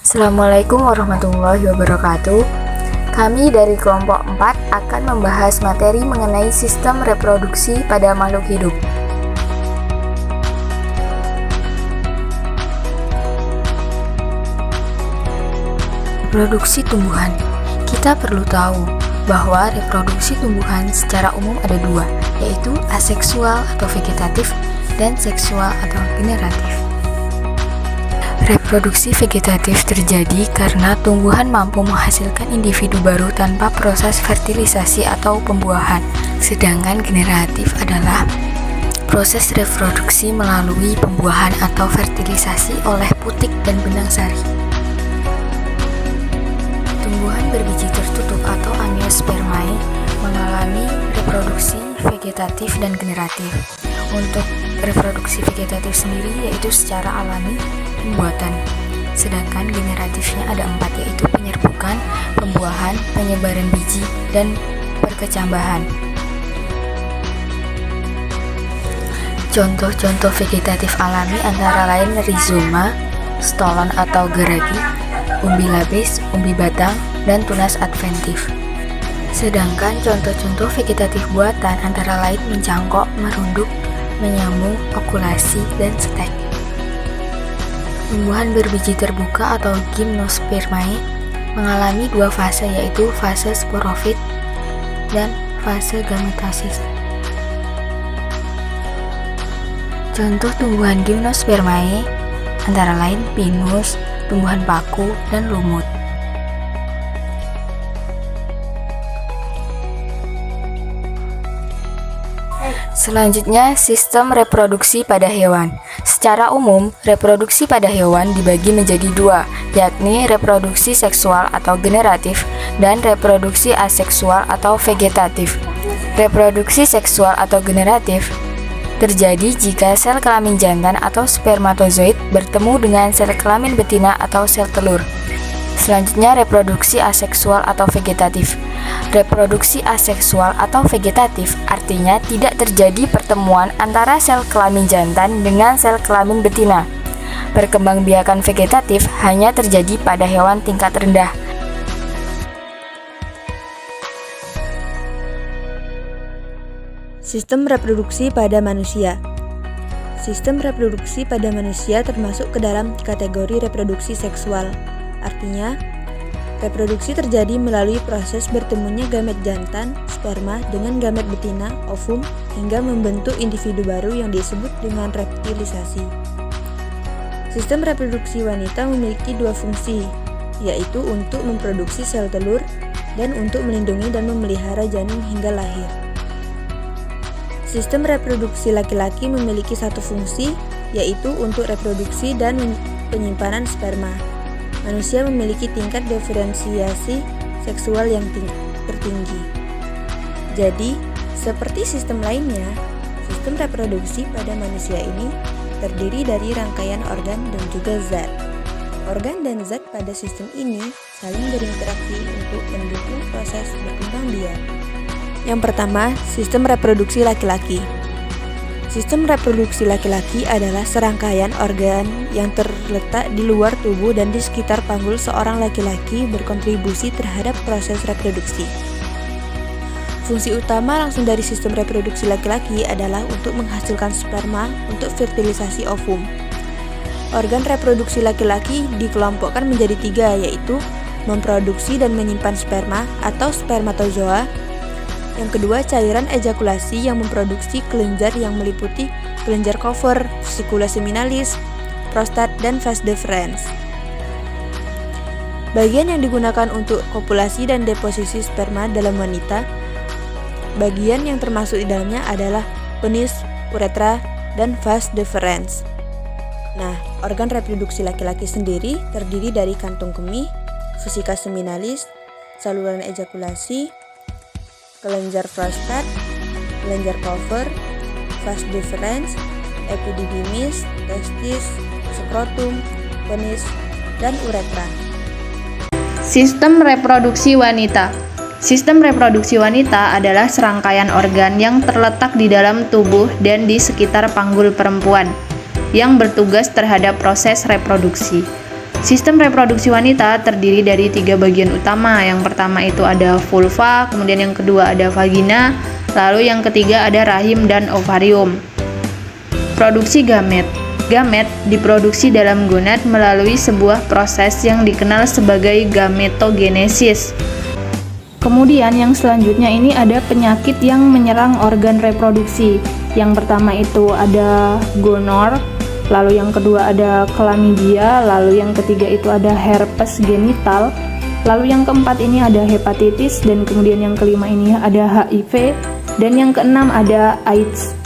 Assalamualaikum warahmatullahi wabarakatuh. Kami dari kelompok 4 akan membahas materi mengenai sistem reproduksi pada makhluk hidup. Reproduksi tumbuhan. Kita perlu tahu bahwa reproduksi tumbuhan secara umum ada dua, yaitu aseksual atau vegetatif dan seksual atau generatif. Reproduksi vegetatif terjadi karena tumbuhan mampu menghasilkan individu baru tanpa proses fertilisasi atau pembuahan. Sedangkan generatif adalah proses reproduksi melalui pembuahan atau fertilisasi oleh putik dan benang sari. Tumbuhan berbiji tertutup atau angiospermae mengalami reproduksi vegetatif dan generatif. Untuk reproduksi vegetatif sendiri yaitu secara alami pembuatan, sedangkan generatifnya ada 4, yaitu penyerbukan, pembuahan, penyebaran biji, dan perkecambahan. Contoh-contoh vegetatif alami antara lain rizoma, stolon atau geragi, umbi labis, umbi batang, dan tunas adventif. Sedangkan contoh-contoh vegetatif buatan antara lain mencangkok, merunduk, menyambung, okulasi, dan stek. Tumbuhan berbiji terbuka atau gimnospermae mengalami 2 fase, yaitu fase sporofit dan fase gametosis. Contoh tumbuhan gimnospermae antara lain pinus, tumbuhan paku, dan lumut. Selanjutnya, sistem reproduksi pada hewan. Secara umum, reproduksi pada hewan dibagi menjadi 2, yakni reproduksi seksual atau generatif dan reproduksi aseksual atau vegetatif. Reproduksi seksual atau generatif terjadi jika sel kelamin jantan atau spermatozoid bertemu dengan sel kelamin betina atau sel telur. Selanjutnya, reproduksi aseksual atau vegetatif. Reproduksi aseksual atau vegetatif artinya tidak terjadi pertemuan antara sel kelamin jantan dengan sel kelamin betina. Perkembangbiakan vegetatif hanya terjadi pada hewan tingkat rendah. Sistem reproduksi pada manusia. Sistem reproduksi pada manusia termasuk ke dalam kategori reproduksi seksual. Artinya, reproduksi terjadi melalui proses bertemunya gamet jantan, sperma, dengan gamet betina, ovum, hingga membentuk individu baru yang disebut dengan reptilisasi. Sistem reproduksi wanita memiliki 2 fungsi, yaitu untuk memproduksi sel telur dan untuk melindungi dan memelihara janin hingga lahir. Sistem reproduksi laki-laki memiliki 1 fungsi, yaitu untuk reproduksi dan penyimpanan sperma. Manusia memiliki tingkat diferensiasi seksual yang tertinggi. Jadi, seperti sistem lainnya, sistem reproduksi pada manusia ini terdiri dari rangkaian organ dan juga zat. Organ dan zat pada sistem ini saling berinteraksi untuk mendukung proses berkembang biak. Yang pertama, sistem reproduksi laki-laki. Sistem reproduksi laki-laki adalah serangkaian organ yang terletak di luar tubuh dan di sekitar panggul seorang laki-laki berkontribusi terhadap proses reproduksi. Fungsi utama langsung dari sistem reproduksi laki-laki adalah untuk menghasilkan sperma untuk fertilisasi ovum. Organ reproduksi laki-laki dikelompokkan menjadi 3, yaitu memproduksi dan menyimpan sperma atau spermatozoa. Yang kedua, cairan ejakulasi yang memproduksi kelenjar yang meliputi kelenjar cover, vesicula seminalis, prostat, dan vas deferens. Bagian yang digunakan untuk kopulasi dan deposisi sperma dalam wanita, bagian yang termasuk di dalamnya adalah penis, uretra, dan vas deferens. Nah, organ reproduksi laki-laki sendiri terdiri dari kantung kemih, vesicula seminalis, saluran ejakulasi, kelenjar prostat, kelenjar cover, vas deferens, epididymis, testis, skrotum, penis, dan uretra. Sistem reproduksi wanita. Sistem reproduksi wanita adalah serangkaian organ yang terletak di dalam tubuh dan di sekitar panggul perempuan yang bertugas terhadap proses reproduksi. Sistem reproduksi wanita terdiri dari 3 bagian utama. Yang pertama itu ada vulva, kemudian yang kedua ada vagina, lalu yang ketiga ada rahim dan ovarium. Produksi gamet. Gamet diproduksi dalam gonad melalui sebuah proses yang dikenal sebagai gametogenesis. Kemudian yang selanjutnya ini ada penyakit yang menyerang organ reproduksi. Yang pertama itu ada gonor, lalu yang kedua ada chlamydia, lalu yang ketiga itu ada herpes genital, lalu yang keempat ini ada hepatitis, dan kemudian yang kelima ini ada HIV, dan yang keenam ada AIDS.